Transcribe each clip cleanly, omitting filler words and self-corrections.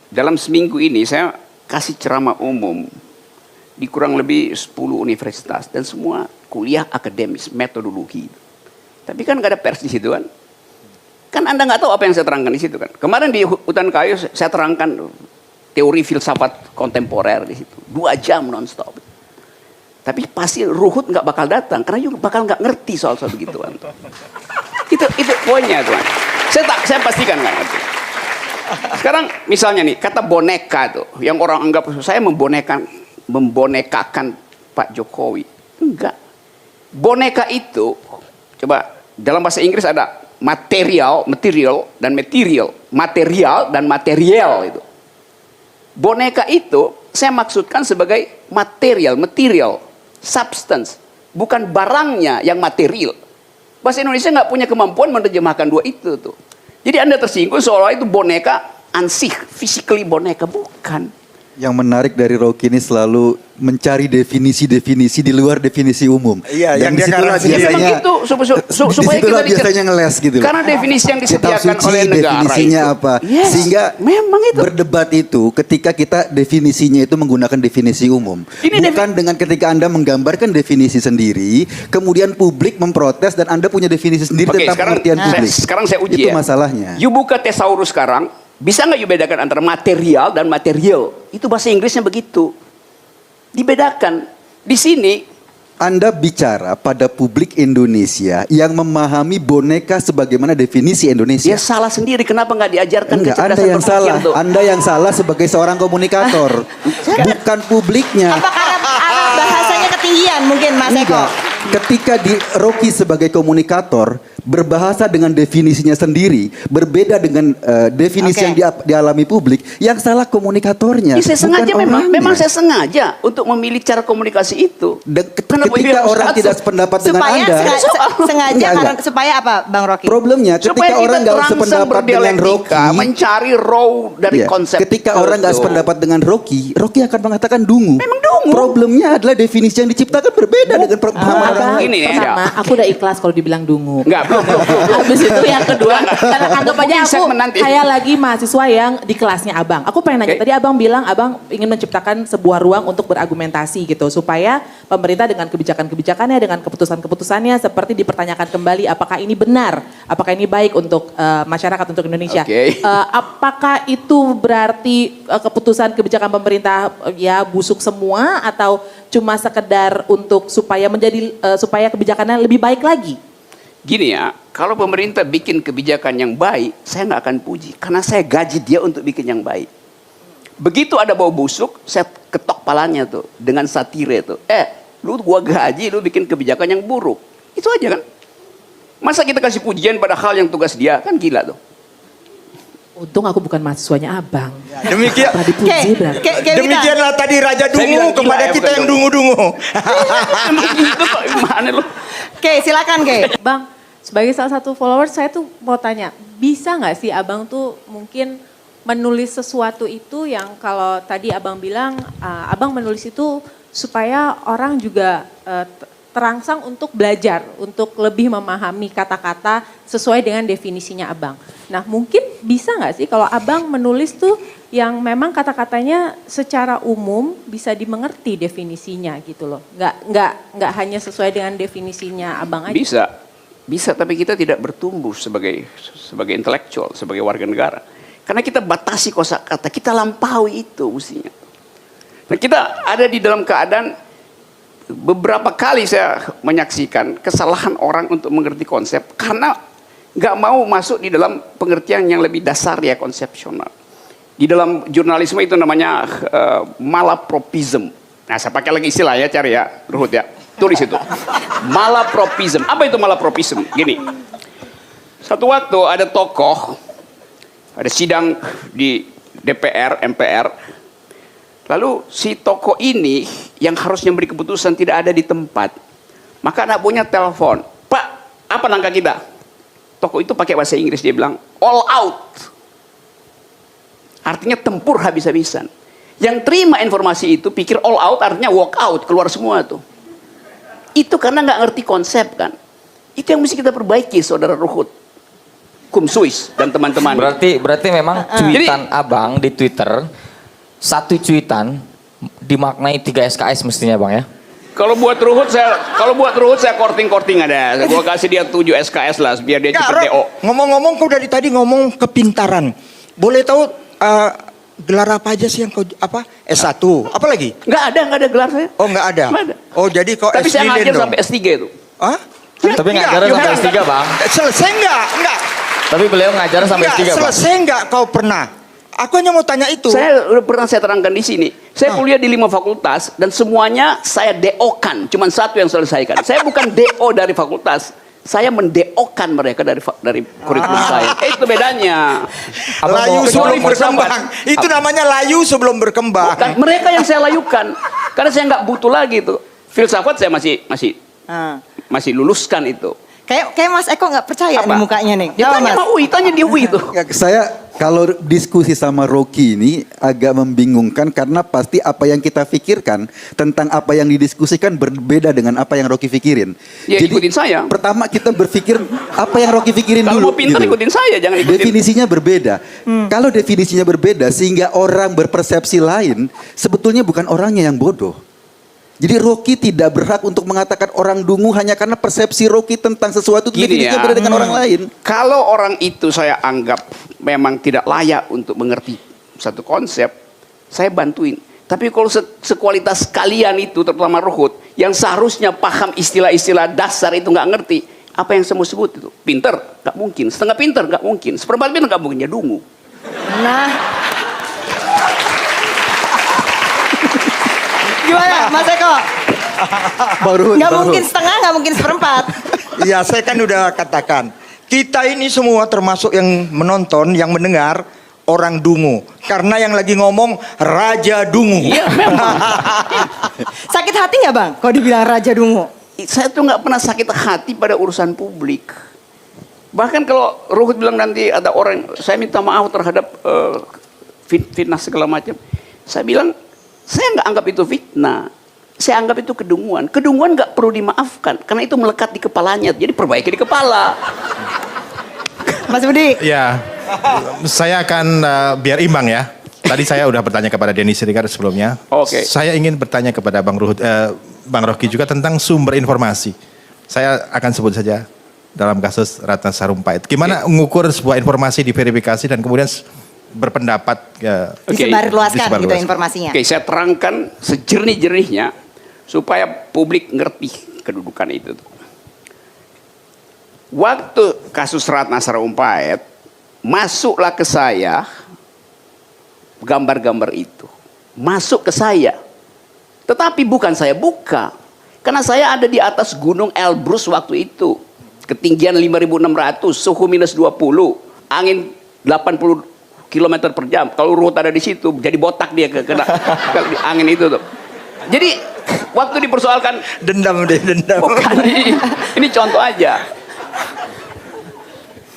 dalam seminggu ini saya kasih ceramah umum di kurang lebih 10 universitas dan semua kuliah akademis, metodologi. Tapi kan nggak ada pers di situ kan. Kan Anda nggak tahu apa yang saya terangkan di situ kan. Kemarin di Hutan Kayu saya terangkan teori filsafat kontemporer di situ. 2 jam non-stop. Tapi pasti Ruhut nggak bakal datang karena juga bakal nggak ngerti soal-soal begituan. Itu poinnya tuan. Saya pastikan nggak ngerti. Sekarang misalnya nih kata boneka tuh, yang orang anggap saya membonekakan Pak Jokowi. Enggak. Boneka itu, coba dalam bahasa Inggris ada material dan material itu. Boneka itu saya maksudkan sebagai material, substance, bukan barangnya yang material. Bahasa Indonesia nggak punya kemampuan menerjemahkan dua itu tuh. Jadi Anda tersinggung seolah itu boneka ansih, physically boneka, bukan. Yang menarik dari Rocky ini selalu mencari definisi-definisi di luar definisi umum. Iya, yang dia disitulah biasanya itu supaya disitulah kita biasanya ngeles gitu. Karena definisi yang disediakan Kitab suci, oleh negara definisinya itu. apa? Yes, sehingga memang itu. berdebat itu ketika kita definisinya itu menggunakan definisi umum. Bukan dengan ketika Anda menggambarkan definisi sendiri, kemudian publik memprotes dan Anda punya definisi sendiri tentang pengertian publik. Sekarang saya uji itu ya. masalahnya. You buka tesaurus sekarang, bisa nggak you bedakan antara material dan material? Itu bahasa Inggrisnya begitu. Dibedakan. Di sini Anda bicara pada publik Indonesia yang memahami boneka sebagaimana definisi Indonesia. dia salah sendiri. Kenapa nggak diajarkan Enggak, Anda kecerdasan yang salah. berpikir tuh? Anda yang salah sebagai seorang komunikator. Bukan publiknya. Apa karena bahasanya ketinggian mungkin Mas Eko? Enggak. Ketika di Rocky sebagai komunikator berbahasa dengan definisinya sendiri, berbeda dengan definisi yang dialami publik, yang salah komunikatornya. Saya bukan sengaja orangnya. memang saya sengaja untuk memilih cara komunikasi itu. Ketika orang tidak sependapat dengan Supaya Anda, sengaja Enggak. karena supaya apa Bang Rocky? problemnya ketika Supaya kita orang nggak terangsang sependapat dengan berdialektika, Rocky, mencari raw dari iya, konsep. ketika orang nggak itu. sependapat dengan Rocky akan mengatakan dungu. Memang dungu. Problemnya adalah definisi yang diciptakan berbeda dengan pemahaman orang Abang, lain. Ini ya. pertama, aku udah ikhlas kalau dibilang dungu. Enggak, belum. Habis itu yang kedua, karena anggap aja Mungkin aku segmen nanti. kayak lagi mahasiswa yang di kelasnya abang. Aku pengen nanya, Oke. tadi abang bilang abang ingin menciptakan sebuah ruang untuk berargumentasi gitu. Supaya pemerintah dengan kebijakan-kebijakannya, dengan keputusan-keputusannya seperti dipertanyakan kembali apakah ini benar, apakah ini baik untuk masyarakat, untuk Indonesia. Oke. Apakah itu berarti keputusan kebijakan pemerintah ya busuk semua atau cuma sekedar untuk supaya supaya kebijakannya lebih baik lagi? Gini ya, kalau pemerintah bikin kebijakan yang baik, saya nggak akan puji. Karena saya gaji dia untuk bikin yang baik. Begitu ada bau busuk, saya ketok palanya tuh. Dengan satire tuh. Lu gua gaji, lu bikin kebijakan yang buruk. Itu aja kan. Masa kita kasih pujian pada hal yang tugas dia? Kan gila tuh. Untung aku bukan mahasiswanya abang. Demikian. Setelah dipuji berarti. Demikianlah tadi Raja Saya bilang Dungu gila kepada ya, kita bukan yang dungu. dungu-dungu. Emang gitu kok, gimana lu? Oke, silakan Ge. Bang, sebagai salah satu followers saya tuh mau tanya, bisa nggak sih abang tuh mungkin menulis sesuatu itu yang kalau tadi abang bilang, abang menulis itu supaya orang juga terangsang untuk belajar, untuk lebih memahami kata-kata sesuai dengan definisinya abang. Nah mungkin bisa nggak sih kalau abang menulis tuh yang memang kata-katanya secara umum bisa dimengerti definisinya gitu loh. Nggak hanya sesuai dengan definisinya abang aja. Bisa, tapi kita tidak bertumbuh sebagai intelektual, sebagai warga negara. Karena kita batasi kosakata, kita lampaui itu mestinya. Nah kita ada di dalam keadaan, beberapa kali saya menyaksikan kesalahan orang untuk mengerti konsep karena nggak mau masuk di dalam pengertian yang lebih dasar ya, konsepsional. Di dalam jurnalisme itu namanya malapropism. Nah saya pakai lagi istilah ya, cari ya Ruhut ya, tulis itu. Malapropism. Apa itu malapropism? Gini, satu waktu ada tokoh, ada sidang di DPR, MPR. Lalu si tokoh ini yang harusnya beri keputusan tidak ada di tempat. Maka anak punya telepon. Pak, apa langkah kita? Tokoh itu pakai bahasa Inggris, dia bilang all out. Artinya tempur habis-habisan. Yang terima informasi itu pikir all out artinya walk out, keluar semua tuh. Itu karena nggak ngerti konsep kan. Itu yang mesti kita perbaiki, saudara Ruhut. Kumsuis dan teman-teman. Berarti memang cuitan abang di Twitter, satu cuitan dimaknai 3 SKS mestinya bang ya? Kalau buat Ruhut saya korting ada. Gua kasih dia 7 SKS lah biar dia cepet DO. Ngomong-ngomong kau dari tadi ngomong kepintaran. Boleh tahu gelar apa aja sih yang kau apa? S1. Apa lagi? Nggak ada gelar saya. Oh, nggak ada. Nggak ada. Oh, jadi kau Tapi saya S-Linen ngajar dong. sampai S3 itu. Hah? Tapi ngajar sampai S3 bang. Selesai enggak? Tapi beliau ngajar sampai S3 bang. Selesai enggak kau pernah? Aku hanya mau tanya itu. Saya udah pernah saya terangkan di sini. Saya kuliah di 5 fakultas dan semuanya saya DO-kan. Cuman satu yang selesaikan. Saya bukan DO dari fakultas. Saya menDO-kan mereka dari kurikulum saya. Itu bedanya. Layu sebelum Kecuali berkembang. Itu namanya layu sebelum berkembang. Bukan, mereka yang saya layukan. Karena saya nggak butuh lagi itu. Filsafat saya masih luluskan itu. Kayak Mas Eko nggak percaya Apa? nih mukanya nih. Ya, Jawab, tanya Mas. sama UI, tanya di UI itu. Saya kalau diskusi sama Rocky ini agak membingungkan karena pasti apa yang kita pikirkan tentang apa yang didiskusikan berbeda dengan apa yang Rocky pikirin. Ya, ikutin saya. Pertama kita berpikir apa yang Rocky pikirin Kalau dulu. mau pintar ikutin saya, jangan ikutin. Definisinya berbeda. Kalau definisinya berbeda sehingga orang berpersepsi lain, sebetulnya bukan orangnya yang bodoh. Jadi Rocky tidak berhak untuk mengatakan orang dungu hanya karena persepsi Rocky tentang sesuatu itu Gini definisinya ya. berbeda dengan orang lain. Kalau orang itu saya anggap memang tidak layak untuk mengerti satu konsep, saya bantuin. Tapi kalau sekualitas kalian itu, terutama Ruhut, yang seharusnya paham istilah-istilah dasar itu nggak ngerti, apa yang saya mau sebut itu? Pinter? Nggak mungkin. Setengah pinter? Nggak mungkin. Seperempat pinter? Nggak mungkin. Ya dungu. Nah. Gimana Mas Eko? Nggak mungkin setengah, nggak mungkin seperempat. Iya, saya kan udah katakan. Kita ini semua termasuk yang menonton, yang mendengar orang dungu. Karena yang lagi ngomong Raja Dungu. Iya memang. Sakit hati nggak Bang kalau dibilang Raja Dungu? Saya tuh nggak pernah sakit hati pada urusan publik. Bahkan kalau Ruhut bilang nanti ada orang, saya minta maaf terhadap fitnah segala macam. Saya bilang, saya nggak anggap itu fitnah. Saya anggap itu kedunguan. Kedunguan nggak perlu dimaafkan karena itu melekat di kepalanya. Jadi perbaiki di kepala. Mas Budi. Ya, saya akan biar imbang ya. Tadi saya udah bertanya kepada Denny Siregar sebelumnya. Oke. Saya ingin bertanya kepada Bang Ruhut, Bang Rocky juga tentang sumber informasi. Saya akan sebut saja dalam kasus Ratna Sarumpait. Gimana mengukur sebuah informasi diverifikasi dan kemudian berpendapat Disebarluaskan gitu informasinya. Oke, saya terangkan sejernih-jernihnya supaya publik ngerti kedudukan itu. Waktu kasus Ratna Sarumpait, masuklah ke saya gambar-gambar itu. Masuk ke saya. Tetapi bukan saya buka. Karena saya ada di atas gunung Elbrus waktu itu. Ketinggian 5.600, suhu minus 20, angin 80 km per jam. Kalau Ruhut ada di situ, jadi botak dia kena angin itu tuh. Jadi waktu dipersoalkan, Dendam. bukan, ini contoh aja.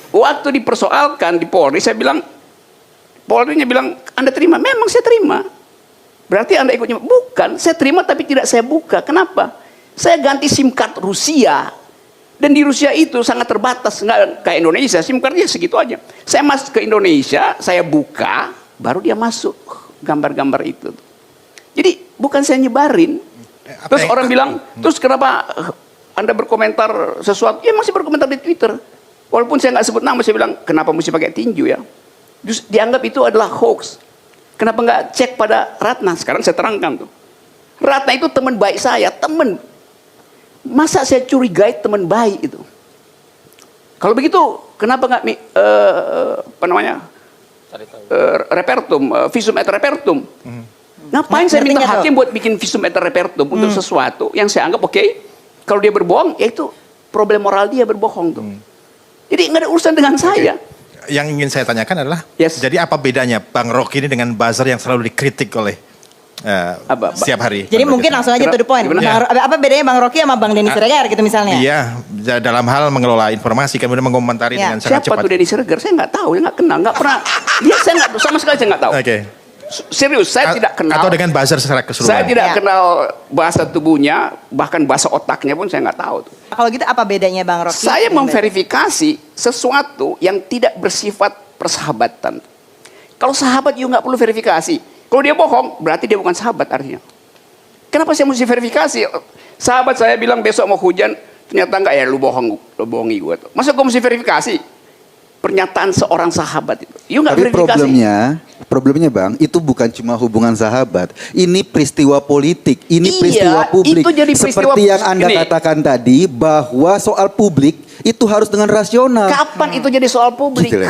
Waktu dipersoalkan di Polri, saya bilang, Polri-nya bilang, Anda terima? Memang saya terima. Berarti Anda ikutnya? Bukan, saya terima tapi tidak saya buka. Kenapa? Saya ganti SIM card Rusia. Dan di Rusia itu sangat terbatas, nggak kayak Indonesia, SIM cardnya segitu aja. Saya masuk ke Indonesia, saya buka, baru dia masuk gambar-gambar itu. Jadi bukan saya nyebarin. Terus orang bilang, terus kenapa Anda berkomentar sesuatu? Ya masih berkomentar di Twitter. Walaupun saya nggak sebut nama, saya bilang, kenapa mesti pakai tinju ya? Terus dianggap itu adalah hoax. Kenapa nggak cek pada Ratna? Sekarang saya terangkan tuh. Ratna itu teman baik saya, teman. Masa saya curigai teman baik itu? Kalau begitu, kenapa nggak repertum, visum et repertum? Ngapain saya minta hakim buat bikin visum et repertum untuk sesuatu yang saya anggap oke? Kalau dia berbohong, ya itu problem moral dia berbohong tuh. Jadi nggak ada urusan dengan saya. Yang ingin saya tanyakan adalah, Yes. jadi apa bedanya Bang Rocky ini dengan buzzer yang selalu dikritik oleh setiap hari? Jadi mungkin langsung aja to the point. Gimana? Apa bedanya Bang Rocky sama Bang Denny Siregar gitu misalnya? Iya, dalam hal mengelola informasi kemudian mengomentari Ya. dengan sangat Siapa cepat. tuh Denny Siregar? Saya nggak tahu, saya nggak kenal, nggak pernah. Dia saya nggak sama sekali saya nggak tahu. Oke. Serius, saya tidak kenal. Atau dengan buzzer secara keseluruhan. Saya tidak Ya. kenal bahasa tubuhnya, bahkan bahasa otaknya pun saya nggak tahu tuh. Kalau gitu apa bedanya Bang Rocky? Saya dengan memverifikasi sesuatu yang tidak bersifat persahabatan. Kalau sahabat you nggak perlu verifikasi. Kalau dia bohong, berarti dia bukan sahabat artinya. Kenapa saya mesti verifikasi? Sahabat saya bilang besok mau hujan, ternyata enggak, ya lu bohongi gue tuh. Masa gue mesti verifikasi? Pernyataan seorang sahabat itu. You nggak Tapi verifikasi. problemnya Bang, itu bukan cuma hubungan sahabat. Ini peristiwa politik, ini Iya, peristiwa publik. itu jadi peristiwa Seperti yang Anda ini. katakan tadi, bahwa soal publik itu harus dengan rasional. Kapan itu jadi soal publik? Gitu loh.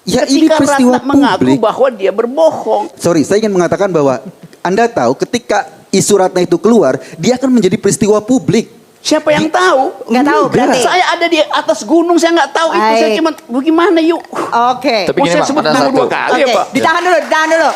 Ya ini Ketika peristiwa Ratna mengaku publik. bahwa dia berbohong. Sorry, saya ingin mengatakan bahwa Anda tahu ketika isu Ratna itu keluar, dia akan menjadi peristiwa publik. Siapa yang tahu? Nggak tahu berarti. Saya ada di atas gunung, saya nggak tahu itu. Saya Baik. cuma bagaimana yuk? Oke. Tapi Mau gini saya Bang, sebut ada nama satu. dua kali Oke, apa? ditahan dulu.